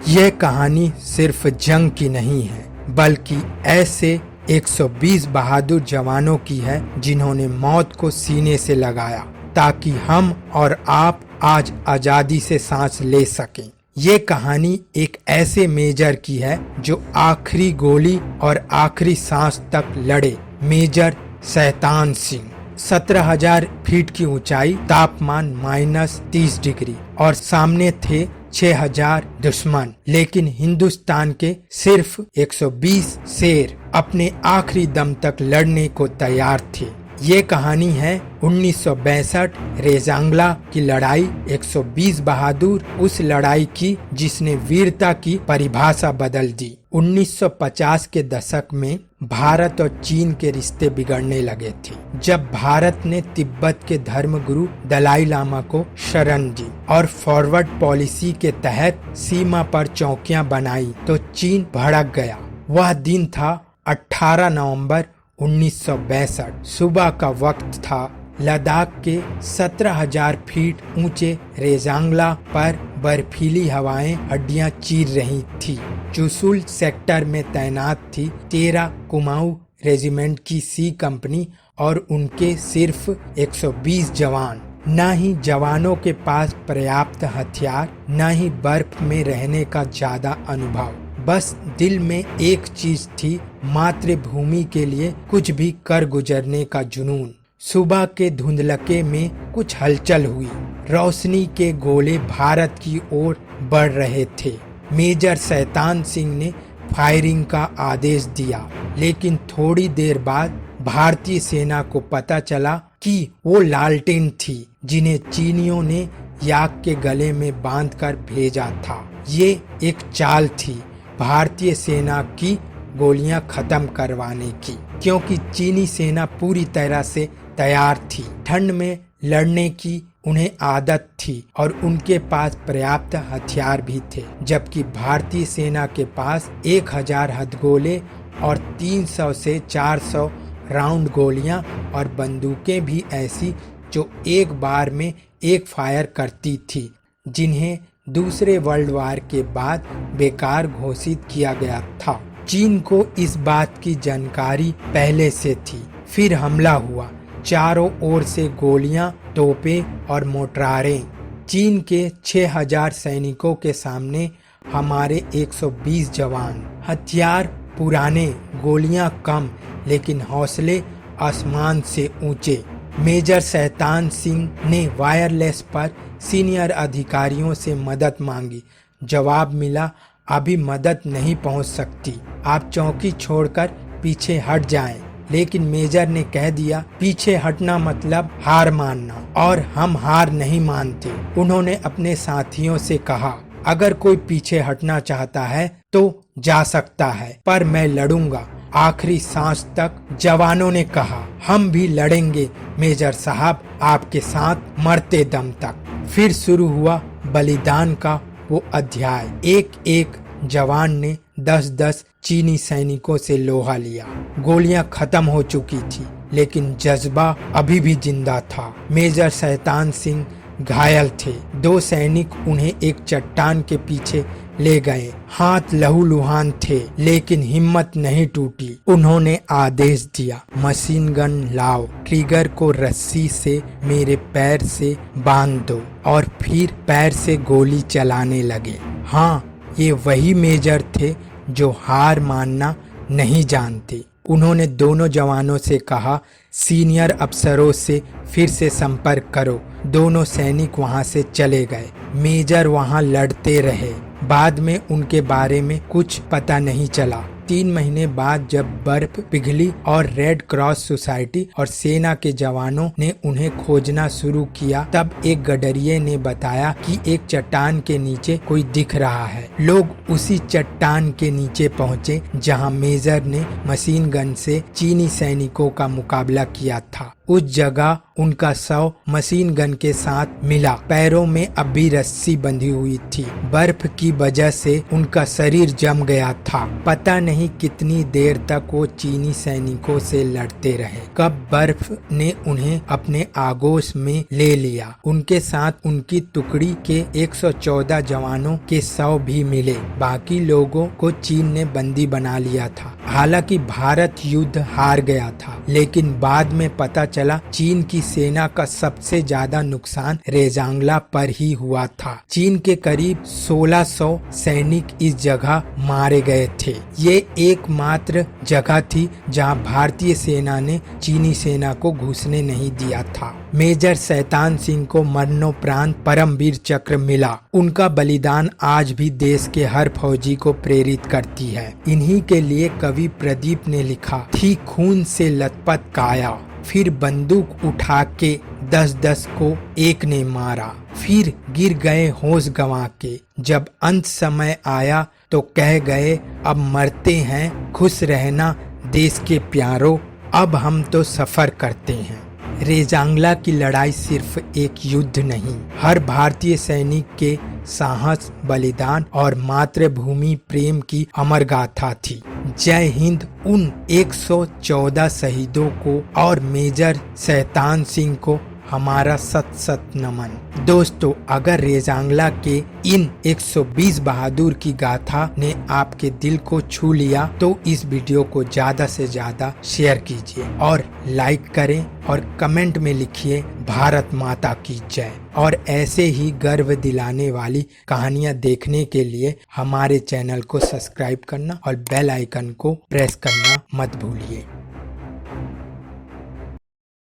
यह कहानी सिर्फ जंग की नहीं है, बल्कि ऐसे 120 बहादुर जवानों की है जिन्होंने मौत को सीने से लगाया ताकि हम और आप आज आजादी से सांस ले सकें। ये कहानी एक ऐसे मेजर की है जो आखिरी गोली और आखिरी सांस तक लड़े। मेजर शैतान सिंह। 17,000 फीट की ऊंचाई, तापमान -30 डिग्री और सामने थे 6,000 दुश्मन, लेकिन हिंदुस्तान के सिर्फ 120 शेर अपने आखिरी दम तक लड़ने को तैयार थे। ये कहानी है 1962 रेजांगला की लड़ाई। 120 बहादुर उस लड़ाई की जिसने वीरता की परिभाषा बदल दी। 1950 के दशक में भारत और चीन के रिश्ते बिगड़ने लगे थे, जब भारत ने तिब्बत के धर्मगुरु दलाई लामा को शरण दी और फॉरवर्ड पॉलिसी के तहत सीमा पर चौकियां बनाई तो चीन भड़क गया। वह दिन था 18 नवंबर 1962। सुबह का वक्त था। लद्दाख के 17,000 फीट ऊंचे रेजांगला पर बर्फीली हवाएं हड्डियां चीर रही थी। चुशुल सेक्टर में तैनात थी 13 कुमाऊं रेजिमेंट की सी कंपनी और उनके सिर्फ 120 जवान। न ही जवानों के पास पर्याप्त हथियार, न ही बर्फ में रहने का ज्यादा अनुभव। बस दिल में एक चीज थी, मातृभूमि के लिए कुछ भी कर गुजरने का जुनून। सुबह के धुंधलके में कुछ हलचल हुई। रोशनी के गोले भारत की ओर बढ़ रहे थे। मेजर शैतान सिंह ने फायरिंग का आदेश दिया, लेकिन थोड़ी देर बाद भारतीय सेना को पता चला कि वो लालटेन थी जिन्हें चीनियों ने याक के गले में बांधकर भेजा था। ये एक चाल थी भारतीय सेना की गोलियां खत्म करवाने की, क्योंकि चीनी सेना पूरी तरह से तैयार थी। ठंड में लड़ने की उन्हें आदत थी और उनके पास पर्याप्त हथियार भी थे, जबकि भारतीय सेना के पास 1000 हथगोले और 300 से 400 राउंड गोलियां और बंदूकें भी ऐसी जो एक बार में एक फायर करती थी, जिन्हें दूसरे वर्ल्ड वार के बाद बेकार घोषित किया गया था। चीन को इस बात की जानकारी पहले से थी। फिर हमला हुआ। चारों ओर से गोलियां, तोपें और मोटरारें। चीन के 6,000 सैनिकों के सामने हमारे 120 जवान। हथियार पुराने, गोलियां कम, लेकिन हौसले आसमान से ऊंचे। मेजर शैतान सिंह ने वायरलेस पर सीनियर अधिकारियों से मदद मांगी। जवाब मिला, अभी मदद नहीं पहुंच सकती, आप चौकी छोड़कर पीछे हट जाएं। लेकिन मेजर ने कह दिया, पीछे हटना मतलब हार मानना, और हम हार नहीं मानते। उन्होंने अपने साथियों से कहा, अगर कोई पीछे हटना चाहता है तो जा सकता है, पर मैं लड़ूंगा आखिरी सांस तक। जवानों ने कहा, हम भी लड़ेंगे मेजर साहब, आपके साथ मरते दम तक। फिर शुरू हुआ बलिदान का वो अध्याय। एक एक जवान ने 10-10 चीनी सैनिकों से लोहा लिया। गोलियां खत्म हो चुकी थी, लेकिन जज्बा अभी भी जिंदा था। मेजर शैतान सिंह घायल थे। 2 सैनिक उन्हें एक चट्टान के पीछे ले गए। हाथ लहूलुहान थे, लेकिन हिम्मत नहीं टूटी। उन्होंने आदेश दिया, मशीन गन लाओ, ट्रिगर को रस्सी से मेरे पैर से बांध दो, और फिर पैर से गोली चलाने लगे। हाँ, ये वही मेजर थे जो हार मानना नहीं जानते। उन्होंने दोनों जवानों से कहा, सीनियर अफसरों से फिर से संपर्क करो। दोनों सैनिक वहां से चले गए। मेजर वहां लड़ते रहे। बाद में उनके बारे में कुछ पता नहीं चला। 3 महीने बाद जब बर्फ पिघली और रेड क्रॉस सोसाइटी और सेना के जवानों ने उन्हें खोजना शुरू किया, तब एक गडरिये ने बताया कि एक चट्टान के नीचे कोई दिख रहा है। लोग उसी चट्टान के नीचे पहुंचे जहां मेजर ने मशीन गन से चीनी सैनिकों का मुकाबला किया था। उस जगह उनका शव मशीन गन के साथ मिला। पैरों में अब भी रस्सी बंधी हुई थी। बर्फ की वजह से उनका शरीर जम गया था। पता नहीं कितनी देर तक वो चीनी सैनिकों से लड़ते रहे। कब बर्फ ने उन्हें अपने आगोश में ले लिया। उनके साथ उनकी टुकड़ी के 114 जवानों के शव भी मिले। बाकी लोगों को चीन ने बंदी बना लिया था। हालांकि भारत युद्ध हार गया था, लेकिन बाद में पता चला चीन की सेना का सबसे ज्यादा नुकसान रेजांगला पर ही हुआ था। चीन के करीब 1600 सैनिक इस जगह मारे गए थे। ये एकमात्र जगह थी जहां भारतीय सेना ने चीनी सेना को घुसने नहीं दिया था। मेजर शैतान सिंह को मरणोपरांत परमवीर चक्र मिला। उनका बलिदान आज भी देश के हर फौजी को प्रेरित करती है। इन्हीं के लिए कवि प्रदीप ने लिखा, थी खून से लथपथ काया, फिर बंदूक उठा के 10-10 को एक ने मारा, फिर गिर गए होश गंवा के, जब अंत समय आया तो कह गए अब मरते हैं, खुश रहना देश के प्यारों, अब हम तो सफर करते हैं। रेजांगला की लड़ाई सिर्फ एक युद्ध नहीं, हर भारतीय सैनिक के साहस, बलिदान और मातृभूमि प्रेम की अमर गाथा थी। जय हिंद उन 114 शहीदों को और मेजर शैतान सिंह को हमारा सत सत नमन। दोस्तों, अगर रेजांगला के इन 120 बहादुर की गाथा ने आपके दिल को छू लिया तो इस वीडियो को ज्यादा से ज्यादा शेयर कीजिए और लाइक करें और कमेंट में लिखिए भारत माता की जय। और ऐसे ही गर्व दिलाने वाली कहानियां देखने के लिए हमारे चैनल को सब्सक्राइब करना और बेल आइकन को प्रेस करना मत भूलिए।